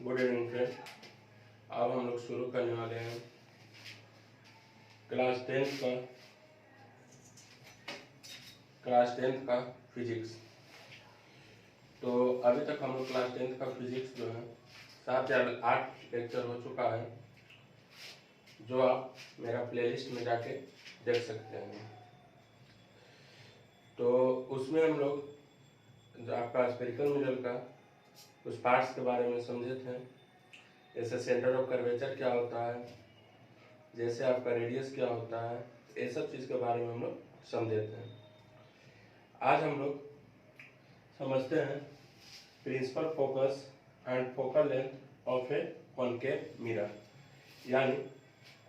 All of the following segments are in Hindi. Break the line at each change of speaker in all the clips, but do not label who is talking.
Good evening friend. अब हम लोग शुरू करने वाले हैं क्लास टेंथ का फिजिक्स। तो अभी तक हम लोग क्लास टेंथ का फिजिक्स जो है 7 या 8 लेक्चर हो चुका है, जो आप मेरा प्लेलिस्ट में जाके देख सकते हैं। तो उसमें हम लोग जो आपका स्फेरिकल मिरर का कुछ पार्ट्स के बारे में समझे थे, जैसे सेंटर ऑफ कर्वेचर क्या होता है, जैसे आपका रेडियस क्या होता है, ये सब चीज़ के बारे में हम लोग समझे थे। आज हम लोग समझते हैं principal focus and focal length of a concave mirror. यानी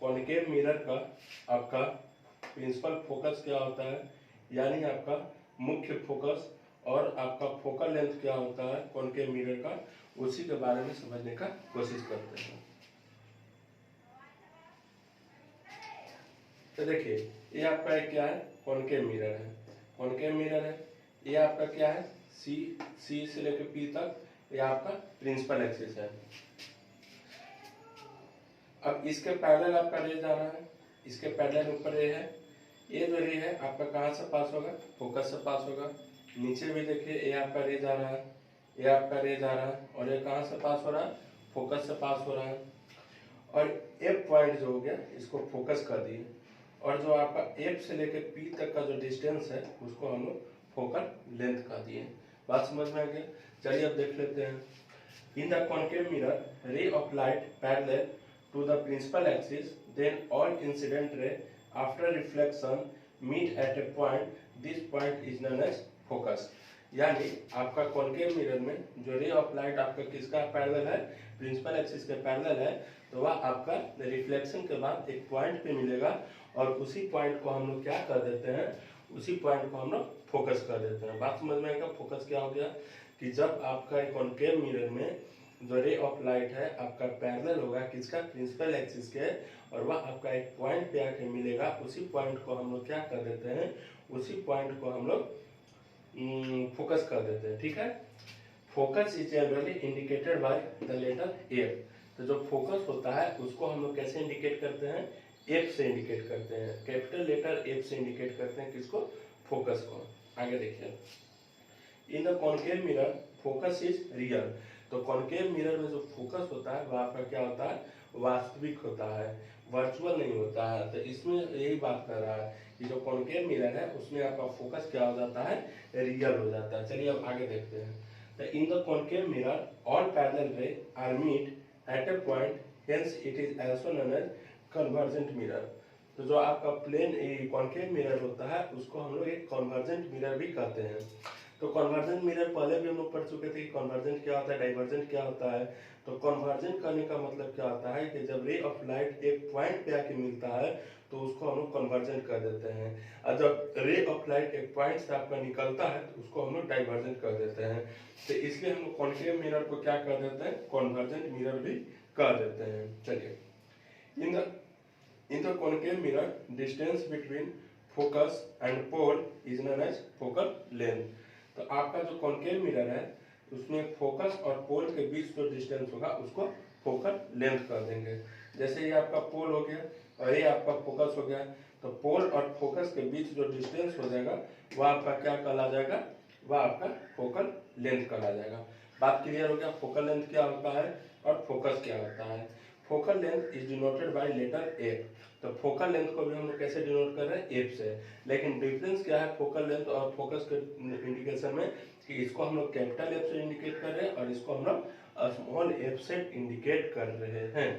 कॉनकेव मिरर का आपका प्रिंसिपल फोकस क्या होता है, यानी आपका मुख्य फोकस, और आपका फोकल लेंथ क्या होता है कॉनकेव मिरर का, उसी के बारे में समझने का कोशिश करते हैं। तो देखिए, ये आपका एक क्या है, कॉनकेव मिरर है। कॉनकेव मिरर है, ये आपका क्या है, सी से लेकर पी तक ये आपका प्रिंसिपल एक्सिस है। अब इसके पैरेलल आपका रे जा रहा है, इसके पैरेलल ऊपर रे है। ये जो रे है आपका कहाँ से पास होगा, फोकस से पास होगा। नीचे भी देखिए, ये आपका रे जा रहा है, ये आपका रे जा रहा है, और ये कहाँ से पास हो रहा है, फोकस से पास हो रहा है। और एफ पॉइंट जो हो गया, इसको फोकस कर दिए, और जो आपका एफ से लेकर पी तक का जो डिस्टेंस है उसको हम लोग फोकल लेंथ कर दिए। बात समझ में आ गया? चलिए अब देख लेते हैं। In the concave mirror, ray of light parallel to the principal axis, then all incident ray after reflection meet at a point, this point is known as focus. यानी आपका कॉनकेव मिरर में जो रे ऑफ लाइट आपका किसका पैरेलल है, प्रिंसिपल एक्सिस के पैरेलल है, तो वह आपका रिफ्लेक्शन के बाद एक पॉइंट पे मिलेगा, और उसी पॉइंट को हम लोग क्या कर देते हैं, उसी पॉइंट को हम लोग फोकस कर देते हैं। बात समझ में आएगा? फोकस क्या हो गया कि जब आपका कॉनकेव मिरर में जो रे ऑफ लाइट है आपका पैरेलल होगा किसका, प्रिंसिपल एक्सिस के, और वह आपका एक पॉइंट पे आके मिलेगा, उसी पॉइंट को हम लोग क्या कर देते हैं, उसी पॉइंट को हम लोग फोकस कर देते हैं। ठीक है। Focus is generally indicated by the letter F. तो जो फोकस होता है उसको हम लोग कैसे इंडिकेट करते हैं, एफ से इंडिकेट करते हैं। कैपिटल लेटर एफ से इंडिकेट करते हैं किसको, फोकस को। आगे देखिए, इन the concave mirror focus is real. तो कॉनकेव मिरर में जो फोकस होता है वह आपका क्या होता है, वास्तविक होता है, वर्चुअल नहीं होता है। तो इसमें यही बात कर रहा है कि जो कॉनकेव मिरर है उसमें आपका फोकस क्या हो जाता है, रियल हो जाता है। चलिए अब आगे देखते हैं। तो in the concave mirror all parallel ray are meet at a point, hence it is also known as convergent mirror. तो जो आपका प्लेन कॉनकेव मिरर होता है उसको हम लोग एक कन्वर्जेंट मिरर भी कहते हैं। तो कन्वर्जेंट मिरर पहले भी हम लोग पढ़ चुके थे कि कन्वर्जेंट क्या होता है, डाइवर्जेंट क्या होता है। तो कन्वर्जेंट करने का मतलब क्या होता है कि जब रे ऑफ लाइट एक पॉइंट पे आके मिलता है तो उसको हम लोग कन्वर्जेंट कर देते हैं, और जब रे ऑफ लाइट एक पॉइंट से आपका निकलता है तो उसको हम लोग डाइवर्जेंट कर देते हैं। तो इसलिए हम लोग कॉनकेव मिरर को क्या कर देते हैं, कन्वर्जेंट मिरर भी कर देते हैं। चलिए, in the concave mirror distance between focus and pole is known as focal length. तो आपका जो कॉनकेव मिरर है उसमें फोकस और पोल के बीच जो डिस्टेंस होगा उसको फोकल लेंथ कर देंगे। जैसे ये आपका पोल हो गया और ये आपका फोकस हो गया, तो पोल और फोकस के बीच जो डिस्टेंस हो जाएगा वह आपका क्या कहला जाएगा, वह आपका फोकल लेंथ कहला जाएगा। बात क्लियर हो गया? फोकल लेंथ क्या होता है और फोकस क्या होता है। Focal length is denoted by letter F. तो फोकल लेंथ को भी हम लोग कैसे डिनोट कर रहे हैं, एफ से। लेकिन डिफरेंस क्या है फोकल लेंथ और फोकस के इंडिकेशन में, कि इसको हम लोग कैपिटल एफ से इंडिकेट कर रहे हैं और इसको हम लोग स्मॉल एफ से इंडिकेट कर रहे हैं।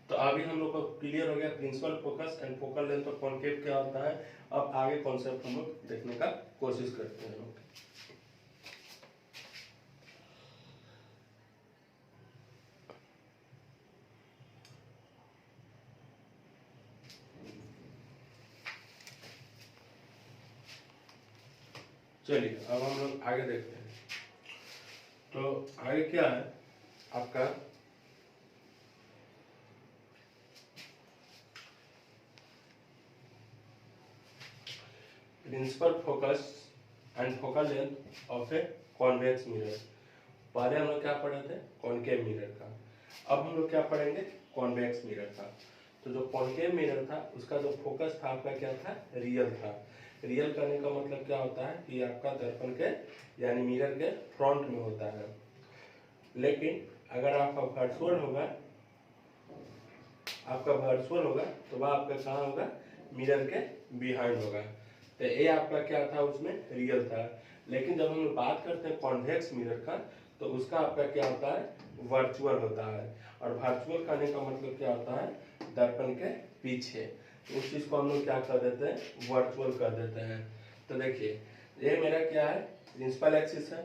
तो अभी हम लोग को क्लियर हो गया principal focus and focal length और कॉनकेव क्या होता है। अब आगे कॉन्सेप्ट हम लोग देखने का कोशिश करते हैं। चलिए अब हम लोग आगे देखते हैं। तो आगे क्या है आपका, principal focus and focal length of a convex mirror. पहले हम लोग क्या पढ़े थे, कॉनकेव मिरर का। अब हम लोग क्या पढ़ेंगे, कॉन्वेक्स मिरर का। तो जो कॉन्केव मिरर था उसका जो फोकस था आपका क्या था, रियल था। रियल करने का मतलब क्या होता है कि आपका दर्पण के यानी मिरर के फ्रंट में होता है। लेकिन अगर आपका वर्चुअल होगा, तो वह आपका कहाँ होगा, मिरर के बिहाइंड होगा। तो ये आपका क्या था, उसमें रियल था। लेकिन जब हम लोग बात करते हैं कॉन्वेक्स मिरर का, तो उसका आपका क्या होता है, वर्चुअल होता है। और वर्चुअल करने का मतलब क्या होता है, दर्पण के पीछे। तो उस चीज को हम लोग क्या कर देते हैं, वर्चुअल कर देते हैं। तो देखिए ये मेरा क्या है, प्रिंसिपल एक्सिस है।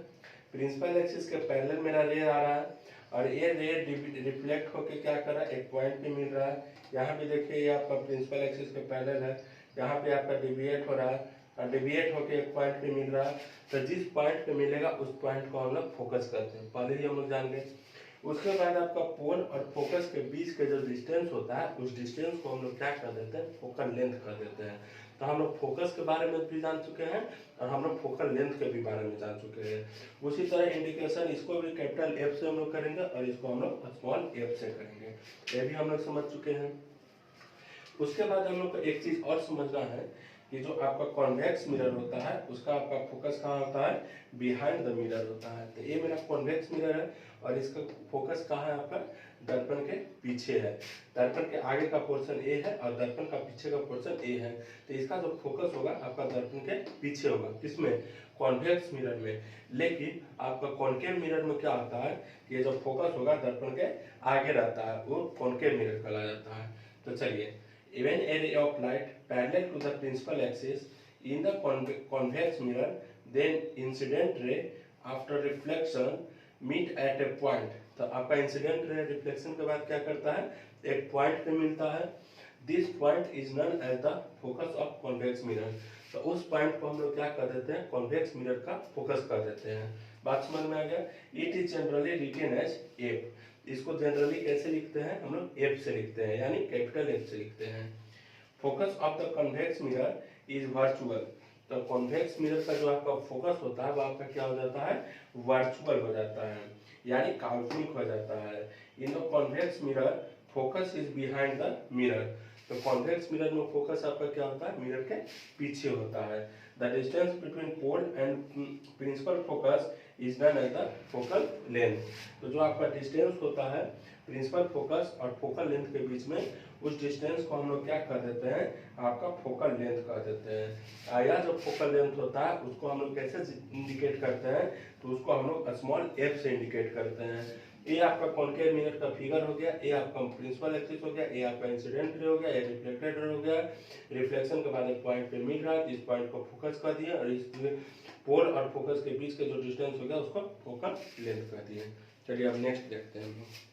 प्रिंसिपल एक्सिस के पैरेलल मेरा रे आ रहा है और ये रे रिफ्लेक्ट होके क्या कर रहा है, एक पॉइंट पे मिल रहा है। यहाँ भी देखिए ये आपका प्रिंसिपल एक्सिस के पैरेलल है, यहाँ पे आपका डिविएट हो रहा है और डिविएट होके एक पॉइंट पे मिल रहा है। तो जिस पॉइंट पे मिलेगा उस पॉइंट को हम लोग फोकस करते हैं, पहले ही हम लोग जान गए। उसके बाद आपका पोल और फोकस के बीच के जो डिस्टेंस होता है, उस डिस्टेंस को हम लोग क्या कर देते हैं, फोकल लेंथ कर देते हैं। तो हम लोग फोकस के बारे में भी जान चुके हैं और हम लोग फोकल लेंथ के भी बारे में जान चुके हैं। उसी तरह इंडिकेशन इसको भी कैपिटल एफ से हम लोग करेंगे और इसको हम लोग स्मॉल एफ से करेंगे, ये भी हम लोग समझ चुके हैं। उसके बाद हम लोग को एक चीज और समझना है कि जो आपका कॉन्वेक्स मिरर होता है उसका आपका फोकस कहाँ होता है, बिहाइंड द मिरर होता है। तो ये मेरा कॉन्वेक्स मिरर है और इसका फोकस कहाँ है, आपका दर्पण के पीछे है। दर्पण के आगे का पोर्शन ए है और दर्पण का पीछे का पोर्शन ए है। तो इसका जो फोकस होगा आपका दर्पण के पीछे होगा, किसमें, कॉन्वेक्स मिरर में। लेकिन आपका कॉन्केव मिरर में क्या होता है कि ये जो फोकस होगा दर्पण के आगे रहता है, वो कॉन्केव मिरर कहलाया जाता है। तो चलिए, even a ray of light parallel to the principal axis in the convex mirror, then incident ray after reflection meet at a point। तो आपका इंसिडेंट रे रिफ्लेक्शन के बाद क्या करता है, एक पॉइंट पे मिलता है। This point is known as the focus of convex mirror. तो उस पॉइंट को हम लोग क्या कर देते हैं, कॉन्वेक्स मिरर का फोकस कर देते हैं। बात समझ में आ गया। It is generally written as F. इसको जनरली कैसे लिखते हैं, हम लोग एफ से लिखते हैं, यानी कैपिटल एफ से लिखते हैं। Focus of the convex mirror is virtual. तो कॉन्वेक्स मिरर का जो आपका फोकस होता है वो आपका क्या हो जाता है, वर्चुअल हो जाता है, यानी काल्पनिक हो जाता है। In the convex mirror focus is behind the mirror. तो कॉन्वेक्स मिरर में फोकस आपका क्या होता है, मिरर के पीछे होता है। The distance between pole and principal focus is known as the focal length. तो जो आपका डिस्टेंस होता है प्रिंसिपल फोकस और फोकल लेंथ के बीच में, उस डिस्टेंस को हम लोग क्या कर देते हैं, आपका फोकल लेंथ कर देते हैं। या जो फोकल लेंथ होता है उसको हम लोग कैसे इंडिकेट करते हैं, तो उसको हम लोग स्मॉल एफ से इंडिकेट करते हैं। ये आपका कॉन्केव मिरर का फिगर हो गया, ये आपका प्रिंसिपल एक्सिस हो गया, ये आपका इंसिडेंट रे हो गया, ये रिफ्लेक्टेड रे हो गया। रिफ्लेक्शन के बाद एक पॉइंट पे मिल रहा है, इस पॉइंट को फोकस कर दिया और इस पोल और फोकस के बीच के जो डिस्टेंस हो गया उसको फोकल लेंथ कर दिए। चलिए अब नेक्स्ट देखते हैं हम लोग।